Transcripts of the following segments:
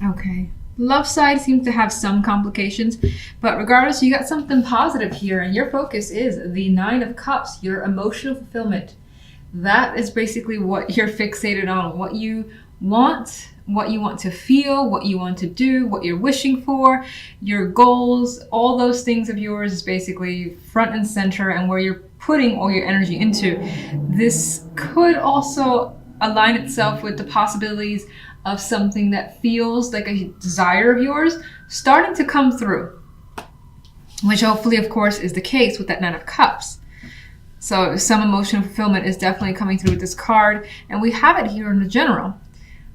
Okay. Love side seems to have some complications, but regardless, you got something positive here, and your focus is the Nine of Cups, your emotional fulfillment. That is basically what you're fixated on, what you want to feel, what you want to do, what you're wishing for, your goals, all those things of yours is basically front and center and where you're putting all your energy into. This could also align itself with the possibilities of something that feels like a desire of yours starting to come through, which hopefully, of course, is the case with that Nine of Cups. So some emotional fulfillment is definitely coming through with this card, and we have it here in the general.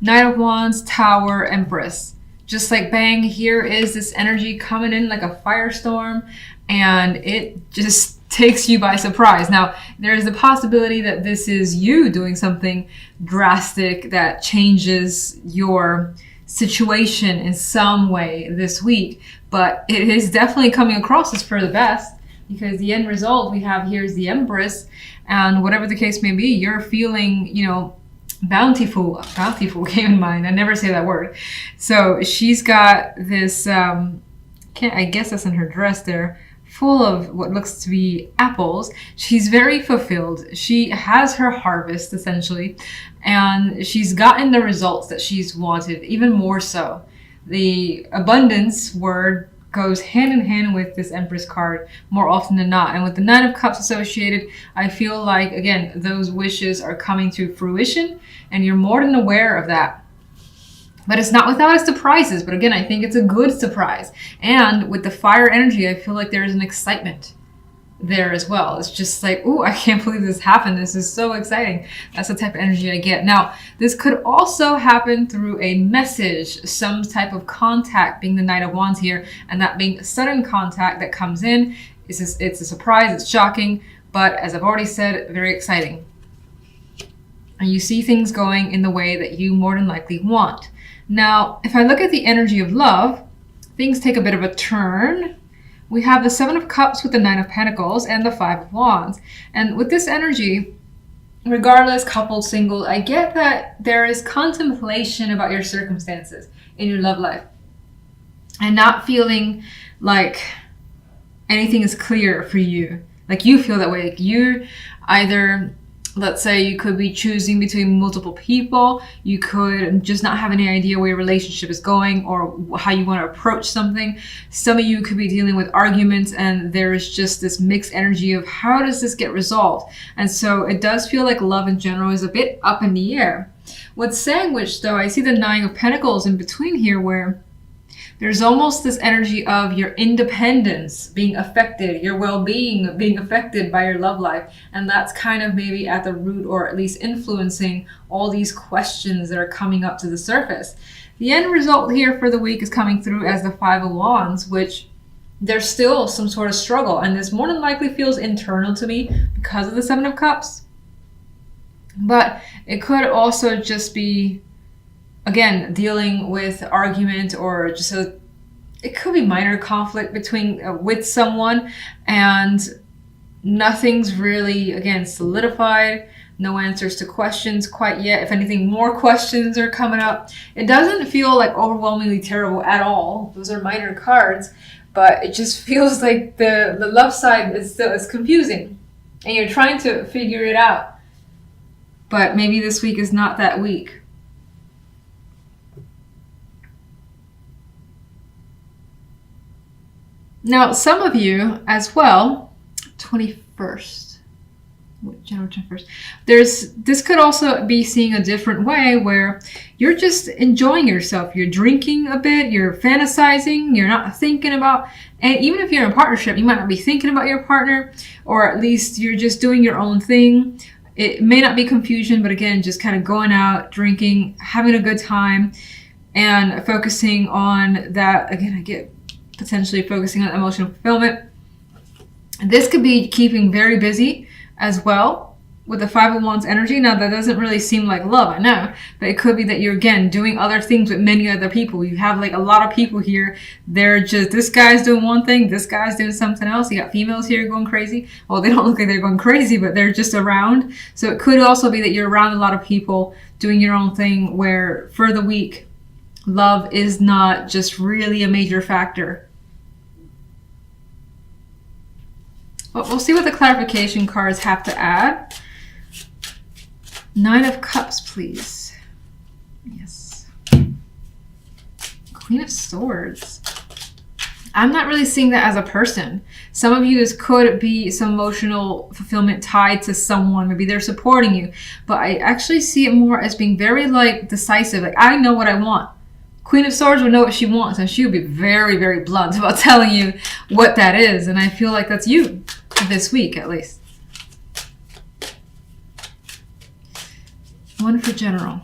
Knight of Wands, Tower, Empress. Just like bang, here is this energy coming in like a firestorm, and it just takes you by surprise. Now, there's the possibility that this is you doing something drastic that changes your situation in some way this week, but it is definitely coming across as for the best, because the end result we have here is the Empress, and whatever the case may be, you're feeling, bountiful came in mind. I never say that word. So she's got this, I guess that's in her dress there, full of what looks to be apples. She's very fulfilled. She has her harvest essentially, and she's gotten the results that she's wanted, even more so. The abundance word goes hand in hand with this Empress card more often than not. And with the Nine of Cups associated, I feel like, again, those wishes are coming to fruition, and you're more than aware of that. But it's not without its surprises. But again, I think it's a good surprise. And with the fire energy, I feel like there's an excitement there as well. It's just like, ooh, I can't believe this happened. This is so exciting. That's the type of energy I get. Now, this could also happen through a message, some type of contact, being the Knight of Wands here, and that being sudden contact that comes in. It's a surprise, it's shocking, but as I've already said, very exciting. And you see things going in the way that you more than likely want. Now, if I look at the energy of love, things take a bit of a turn. We have the Seven of Cups with the Nine of Pentacles and the Five of Wands. And with this energy, regardless, coupled, single, I get that there is contemplation about your circumstances in your love life. And not feeling like anything is clear for you. Like you feel that way. Like you either, let's say you could be choosing between multiple people. You could just not have any idea where your relationship is going or how you want to approach something. Some of you could be dealing with arguments, and there is just this mixed energy of how does this get resolved? And so it does feel like love in general is a bit up in the air. With Sandwich, though, I see the Nine of Pentacles in between here, where there's almost this energy of your independence being affected, your well-being being affected by your love life. And that's kind of maybe at the root, or at least influencing all these questions that are coming up to the surface. The end result here for the week is coming through as the Five of Wands, which there's still some sort of struggle. And this more than likely feels internal to me because of the Seven of Cups. But it could also just be, again, dealing with argument, or just it could be minor conflict between with someone, and nothing's really, again, solidified. No answers to questions quite yet. If anything, more questions are coming up. It doesn't feel like overwhelmingly terrible at all. Those are minor cards, but it just feels like the love side is confusing, and you're trying to figure it out. But maybe this week is not that week. Now, some of you as well, 21st, January 21st, this could also be seeing a different way, where you're just enjoying yourself. You're drinking a bit, you're fantasizing, you're not thinking about, and even if you're in a partnership, you might not be thinking about your partner, or at least you're just doing your own thing. It may not be confusion, but again, just kind of going out, drinking, having a good time, and focusing on that. Again, I get potentially focusing on emotional fulfillment. This could be keeping very busy as well with the Five of Wands energy. Now, that doesn't really seem like love, I know, but it could be that you're, again, doing other things with many other people. You have like a lot of people here. They're just, this guy's doing one thing, this guy's doing something else. You got females here going crazy. Well, they don't look like they're going crazy, but they're just around. So it could also be that you're around a lot of people doing your own thing, where for the week, love is not just really a major factor. But we'll see what the clarification cards have to add. 9 of Cups, please. Yes. Queen of Swords. I'm not really seeing that as a person. Some of you, this could be some emotional fulfillment tied to someone. Maybe they're supporting you. But I actually see it more as being very like decisive. Like, I know what I want. Queen of Swords would know what she wants, and she would be very, very blunt about telling you what that is. And I feel like that's you this week, at least. 1 for general.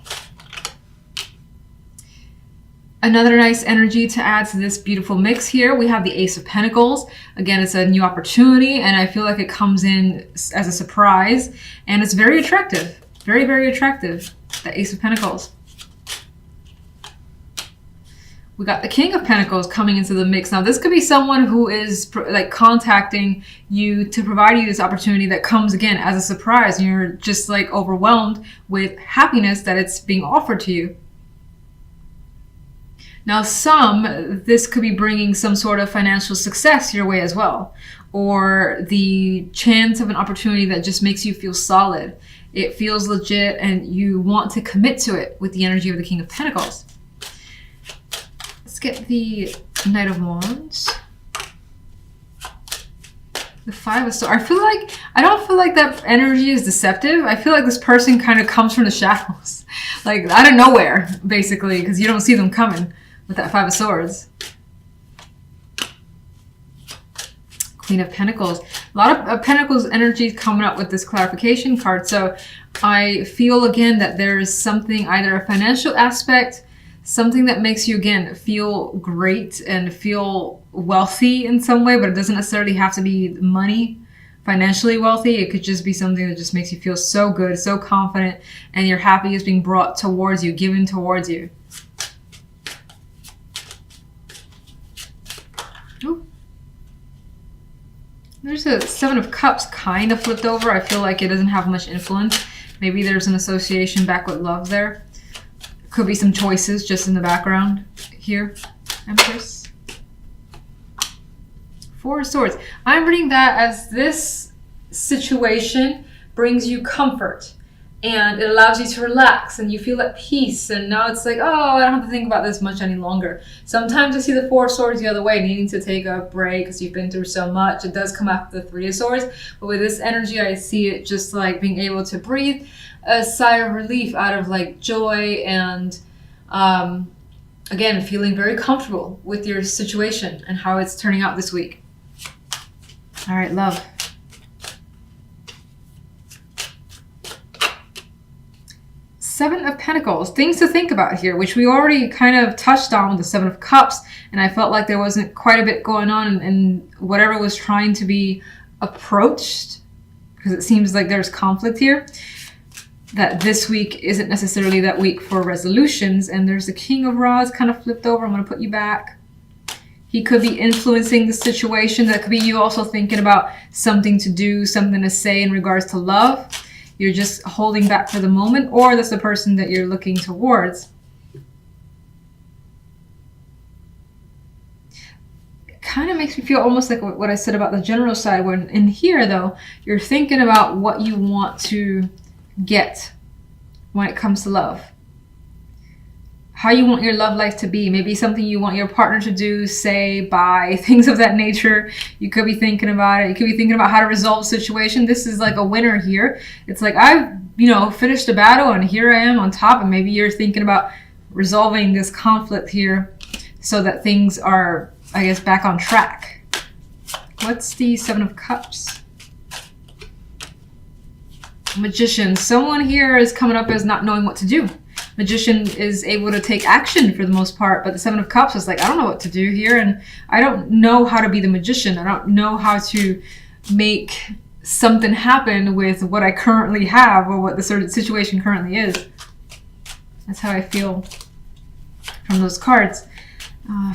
Another nice energy to add to this beautiful mix here. We have the Ace of Pentacles. Again, it's a new opportunity, and I feel like it comes in as a surprise, and it's very attractive. Very, very attractive. The Ace of Pentacles. We got the King of Pentacles coming into the mix. Now, this could be someone who is like contacting you to provide you this opportunity that comes again as a surprise. And you're just like overwhelmed with happiness that it's being offered to you. Now, this could be bringing some sort of financial success your way as well. Or the chance of an opportunity that just makes you feel solid. It feels legit and you want to commit to it with the energy of the King of Pentacles. Get the Knight of Wands, the 5 of Swords. I don't feel like that energy is deceptive. I feel like this person kind of comes from the shadows, like out of nowhere, basically, because you don't see them coming with that 5 of Swords. Queen of Pentacles. A lot of Pentacles energy coming up with this clarification card. So I feel again that there is something, either a financial aspect, something that makes you, again, feel great and feel wealthy in some way, but it doesn't necessarily have to be money, financially wealthy. It could just be something that just makes you feel so good, so confident, and your happiness being brought towards you, given towards you. Ooh. There's a 7 of Cups kind of flipped over. I feel like it doesn't have much influence. Maybe there's an association back with love there. Could be some choices just in the background here. Empress. 4 of Swords. I'm reading that as this situation brings you comfort and it allows you to relax and you feel at peace. And now it's like, oh, I don't have to think about this much any longer. Sometimes I see the 4 of Swords the other way, needing to take a break because you've been through so much. It does come after the 3 of Swords. But with this energy, I see it just like being able to breathe a sigh of relief out of like joy and again, feeling very comfortable with your situation and how it's turning out this week. All right, love. Seven of Pentacles, things to think about here, which we already kind of touched on with the 7 of Cups, and I felt like there wasn't quite a bit going on in whatever was trying to be approached, because it seems like there's conflict here. That this week isn't necessarily that week for resolutions. And there's the King of Rods kind of flipped over. I'm going to put you back. He could be influencing the situation. That could be you also thinking about something to do, something to say in regards to love. You're just holding back for the moment, or that's the person that you're looking towards. It kind of makes me feel almost like what I said about the general side, when in here though, you're thinking about what you want to get when it comes to love, how you want your love life to be, maybe something you want your partner to do, say, buy, things of that nature. You could be thinking about it. You could be thinking about how to resolve a situation. This is like a winner here. It's like I've finished the battle and here I am on top, and maybe you're thinking about resolving this conflict here so that things are, I guess, back on track. What's the 7 of Cups? Magician. Someone here is coming up as not knowing what to do. Magician is able to take action for the most part, but the 7 of Cups is like, I don't know what to do here, and I don't know how to be the magician. I don't know how to make something happen with what I currently have or what the sort of situation currently is. That's how I feel from those cards.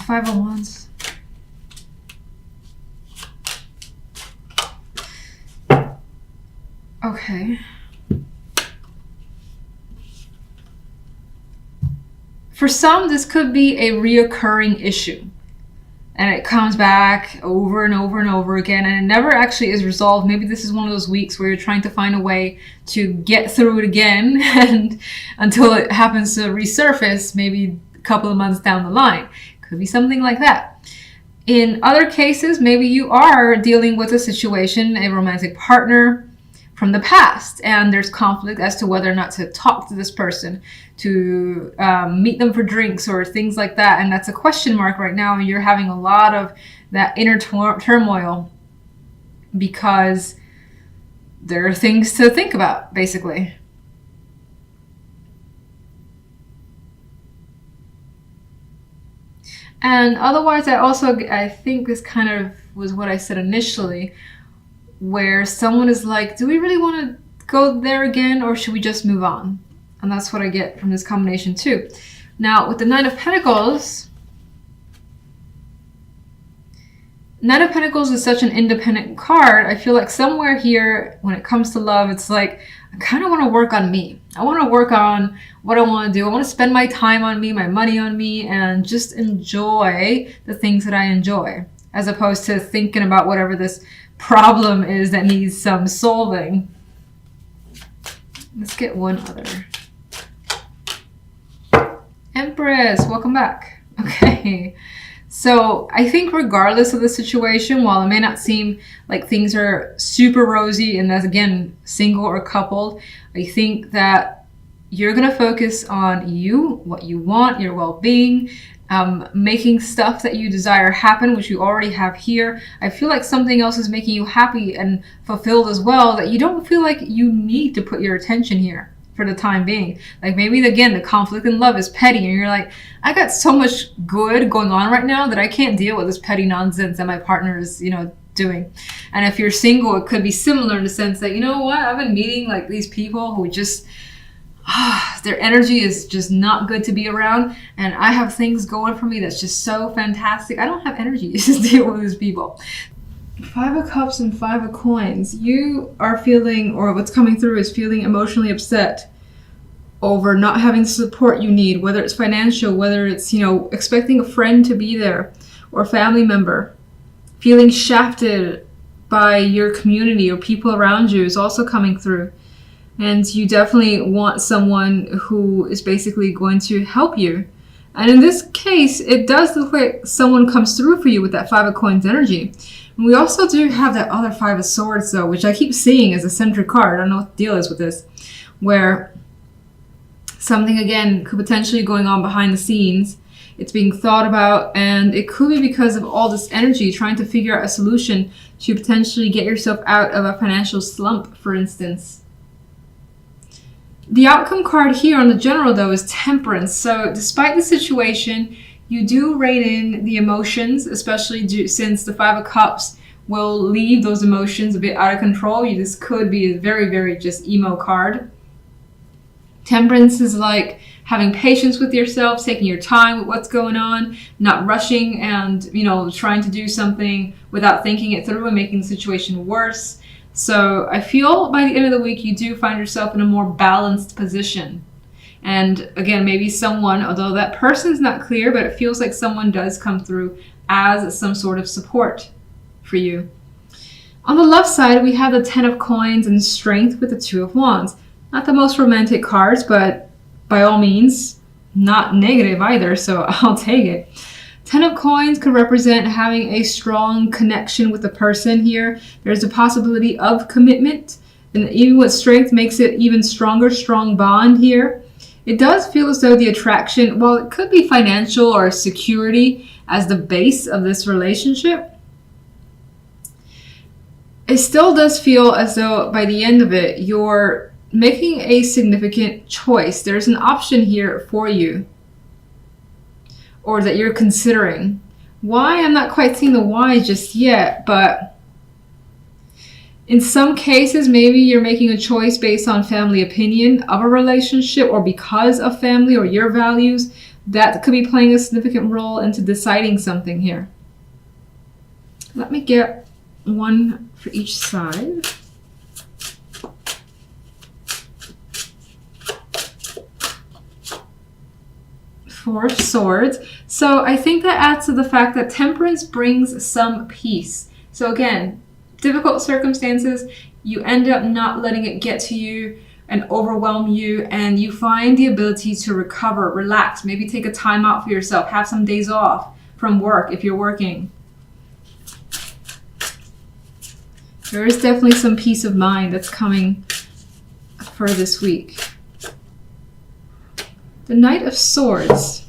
5 of Wands. Okay. For For some, this could be a reoccurring issue. And it comes back over and over and over again, and it never actually is resolved. Maybe this is one of those weeks where you're trying to find a way to get through it again, and until it happens to resurface, maybe a couple of months down the line. Could be something like that. In other cases, maybe you are dealing with a situation, a romantic partner from the past, and there's conflict as to whether or not to talk to this person, to meet them for drinks or things like that, and that's a question mark right now, and you're having a lot of that inner turmoil because there are things to think about, basically. And otherwise, I think this kind of was what I said initially, where someone is like, do we really want to go there again, or should we just move on? And that's what I get from this combination too. Now, with the Nine of Pentacles is such an independent card. I feel like somewhere here, when it comes to love, it's like, I kind of want to work on me. I want to work on what I want to do. I want to spend my time on me, my money on me, and just enjoy the things that I enjoy, as opposed to thinking about whatever this problem is that needs some solving. Let's get one other. Empress, welcome back. Okay, so I think regardless of the situation, while it may not seem like things are super rosy, and that's again single or coupled, I think that you're gonna focus on you, what you want, your well-being, making stuff that you desire happen, which you already have here. I feel like something else is making you happy and fulfilled as well, that you don't feel like you need to put your attention here for the time being. Like maybe again, the conflict in love is petty, and you're like, I got so much good going on right now that I can't deal with this petty nonsense that my partner is, doing. And if you're single, it could be similar in the sense that, you know what, I've been meeting like these people who just their energy is just not good to be around, and I have things going for me that's just so fantastic. I don't have energy to deal with these people. Five of Cups and Five of Coins. You are feeling, or what's coming through is feeling emotionally upset over not having the support you need, whether it's financial, whether it's, expecting a friend to be there or a family member. Feeling shafted by your community or people around you is also coming through. And you definitely want someone who is basically going to help you. And in this case, it does look like someone comes through for you with that Five of Coins energy. And we also do have that other Five of Swords, though, which I keep seeing as a centric card. I don't know what the deal is with this. Where something, again, could potentially going on behind the scenes. It's being thought about, and it could be because of all this energy, trying to figure out a solution to potentially get yourself out of a financial slump, for instance. The outcome card here on the general, though, is Temperance. So despite the situation, you do rein in the emotions, especially since the Five of Cups will leave those emotions a bit out of control. This could be a very, very just emo card. Temperance is like having patience with yourself, taking your time with what's going on, not rushing and, trying to do something without thinking it through and making the situation worse. So I feel by the end of the week, you do find yourself in a more balanced position. And again, maybe someone, although that person's not clear, but it feels like someone does come through as some sort of support for you. On the left side, we have the Ten of Coins and Strength with the Two of Wands. Not the most romantic cards, but by all means, not negative either, so I'll take it. Ten of Coins could represent having a strong connection with the person here. There's a possibility of commitment, and even with Strength makes it even stronger, strong bond here. It does feel as though the attraction, while it could be financial or security as the base of this relationship, it still does feel as though by the end of it, you're making a significant choice. There's an option here for you, or that you're considering. Why? I'm not quite seeing the why just yet, but in some cases, maybe you're making a choice based on family opinion of a relationship, or because of family or your values. That could be playing a significant role into deciding something here. Let me get one for each side. Four of Swords. So I think that adds to the fact that temperance brings some peace. So again, difficult circumstances, you end up not letting it get to you and overwhelm you, and you find the ability to recover, relax, maybe take a time out for yourself, have some days off from work if you're working. There is definitely some peace of mind that's coming for this week. The Knight of Swords.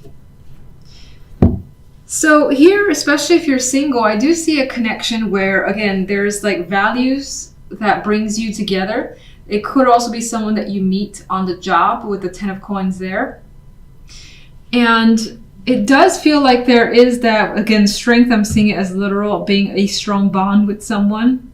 So here, especially if you're single, I do see a connection where, again, there's like values that brings you together. It could also be someone that you meet on the job with the 10 of Coins there. And it does feel like there is that, again, strength. I'm seeing it as literal, being a strong bond with someone.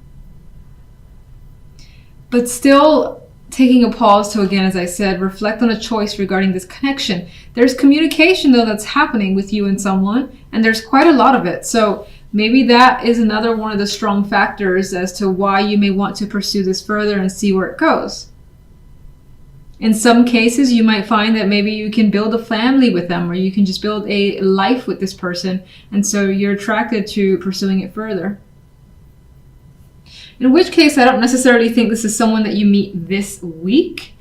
But still taking a pause to, again, as I said, reflect on a choice regarding this connection. There's communication, though, that's happening with you and someone, and there's quite a lot of it. So maybe that is another one of the strong factors as to why you may want to pursue this further and see where it goes. In some cases, you might find that maybe you can build a family with them, or you can just build a life with this person, and so you're attracted to pursuing it further. In which case, I don't necessarily think this is someone that you meet this week.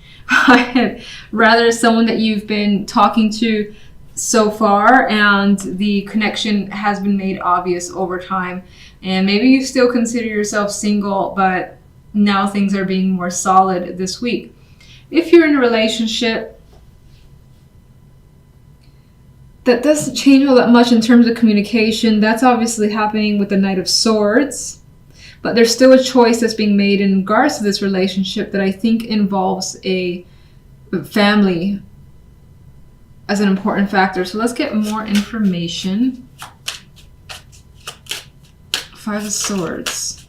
Rather, someone that you've been talking to so far, and the connection has been made obvious over time. And maybe you still consider yourself single, but now things are being more solid this week. If you're in a relationship, that doesn't change all that much in terms of communication. That's obviously happening with the Knight of Swords. But there's still a choice that's being made in regards to this relationship that I think involves a family as an important factor. So let's get more information. Five of Swords.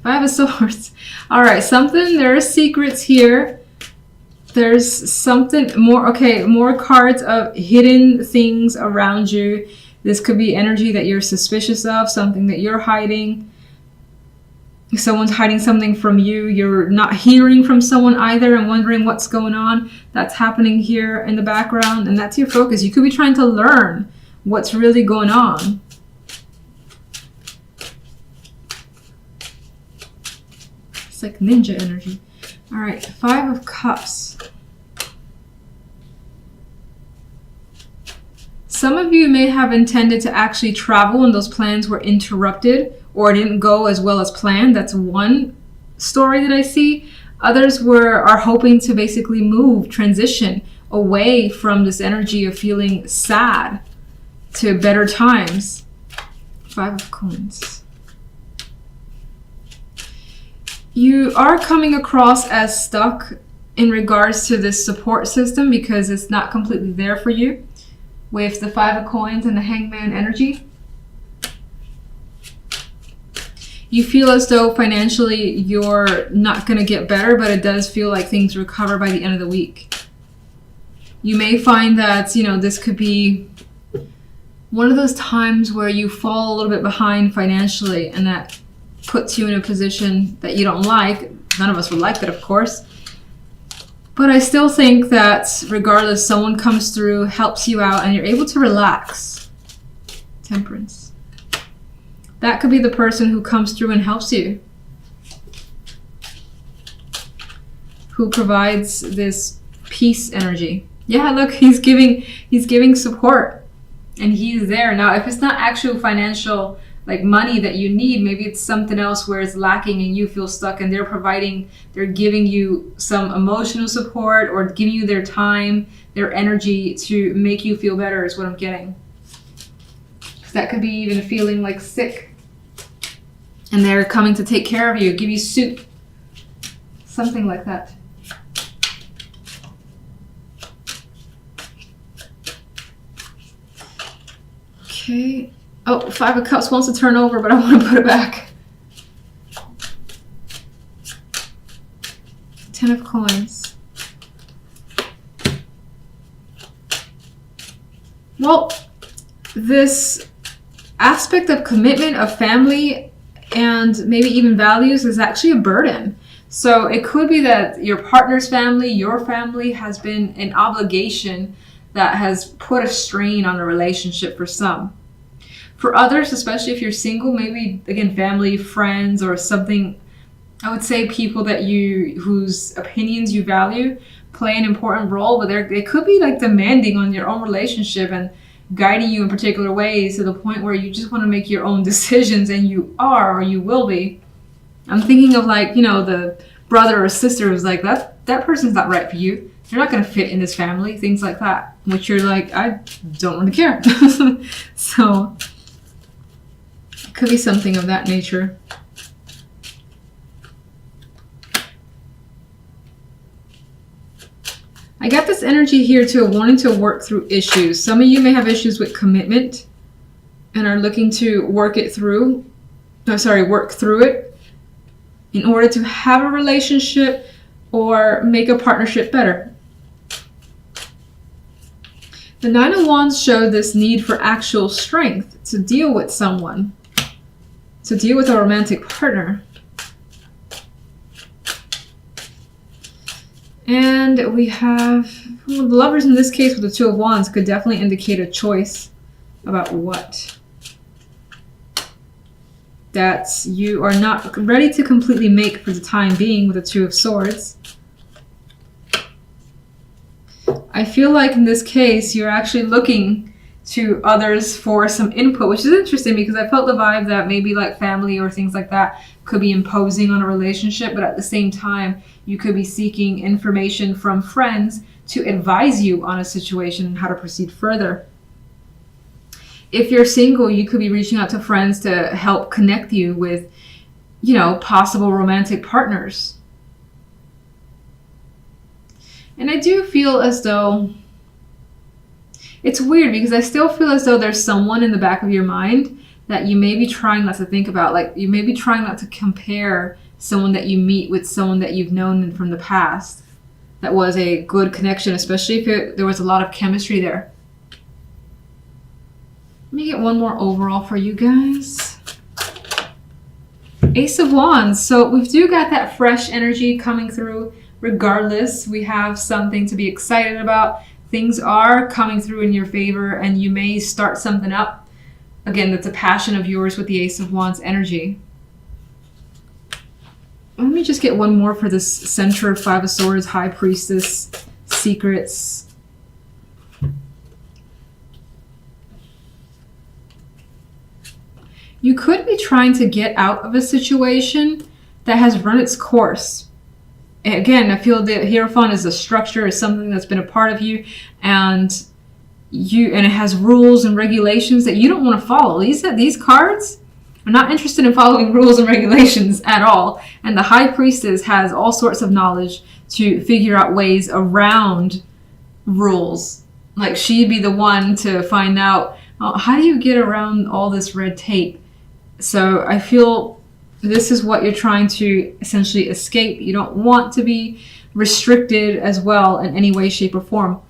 Five of Swords. All right, there are secrets here. There's something more. Okay, more cards of hidden things around you. This could be energy that you're suspicious of, something that you're hiding. Someone's hiding something from you. You're not hearing from someone either and wondering what's going on. That's happening here in the background, and that's your focus. You could be trying to learn what's really going on. It's like ninja energy. All right, Five of Cups. Some of you may have intended to actually travel and those plans were interrupted or didn't go as well as planned. That's one story that I see. Others are hoping to basically transition away from this energy of feeling sad to better times. Five of Coins. You are coming across as stuck in regards to this support system because it's not completely there for you. With the Five of Coins and the Hangman energy, you feel as though financially you're not going to get better, but it does feel like things recover by the end of the week. You may find that, this could be one of those times where you fall a little bit behind financially, and that puts you in a position that you don't like. None of us would like that, of course. But I still think that regardless, someone comes through, helps you out, and you're able to relax. Temperance. That could be the person who comes through and helps you. Who provides this peace energy. Yeah, look, he's giving support. And he's there. Now, if it's not actual financial money that you need, maybe it's something else where it's lacking and you feel stuck, and they're giving you some emotional support or giving you their time, their energy to make you feel better is what I'm getting. That could be even feeling like sick and they're coming to take care of you, give you soup, something like that. Okay. Oh, Five of Cups wants to turn over, but I want to put it back. 10 of Coins. Well, this aspect of commitment, of family, and maybe even values is actually a burden. So it could be that your partner's family, your family has been an obligation that has put a strain on a relationship for some. For others, especially if you're single, maybe again family, friends, or something, I would say people that whose opinions you value play an important role, but they could be like demanding on your own relationship and guiding you in particular ways to the point where you just want to make your own decisions, and you are, or you will be. I'm thinking of like, the brother or sister who's like, that person's not right for you. You're not going to fit in this family, things like that, which you're like, I don't really care. So it could be something of that nature. I got this energy here too, wanting to work through issues. Some of you may have issues with commitment and are looking to work through it in order to have a relationship or make a partnership better. The Nine of Wands showed this need for actual strength to deal with someone, to deal with a romantic partner. And we have the Lovers in this case with the Two of Wands could definitely indicate a choice about what that you are not ready to completely make for the time being with the Two of Swords. I feel like in this case, you're actually looking to others for some input, which is interesting because I felt the vibe that maybe like family or things like that could be imposing on a relationship, but at the same time, you could be seeking information from friends to advise you on a situation and how to proceed further. If you're single, you could be reaching out to friends to help connect you with, possible romantic partners. And I do feel as though it's weird because I still feel as though there's someone in the back of your mind that you may be trying not to think about. Like you may be trying not to compare someone that you meet with someone that you've known from the past that was a good connection, especially if there was a lot of chemistry there. Let me get one more overall for you guys. Ace of Wands. So we do got that fresh energy coming through. Regardless, we have something to be excited about. Things are coming through in your favor and you may start something up. Again, that's a passion of yours with the Ace of Wands energy. Let me just get one more for this center of Five of Swords, High Priestess, secrets. You could be trying to get out of a situation that has run its course. Again, I feel the Hierophant is a structure, is something that's been a part of you, and it has rules and regulations that you don't want to follow. These cards are not interested in following rules and regulations at all. And the High Priestess has all sorts of knowledge to figure out ways around rules. Like she'd be the one to find out, how do you get around all this red tape? So I feel this is what you're trying to essentially escape. You don't want to be restricted as well in any way, shape, or form.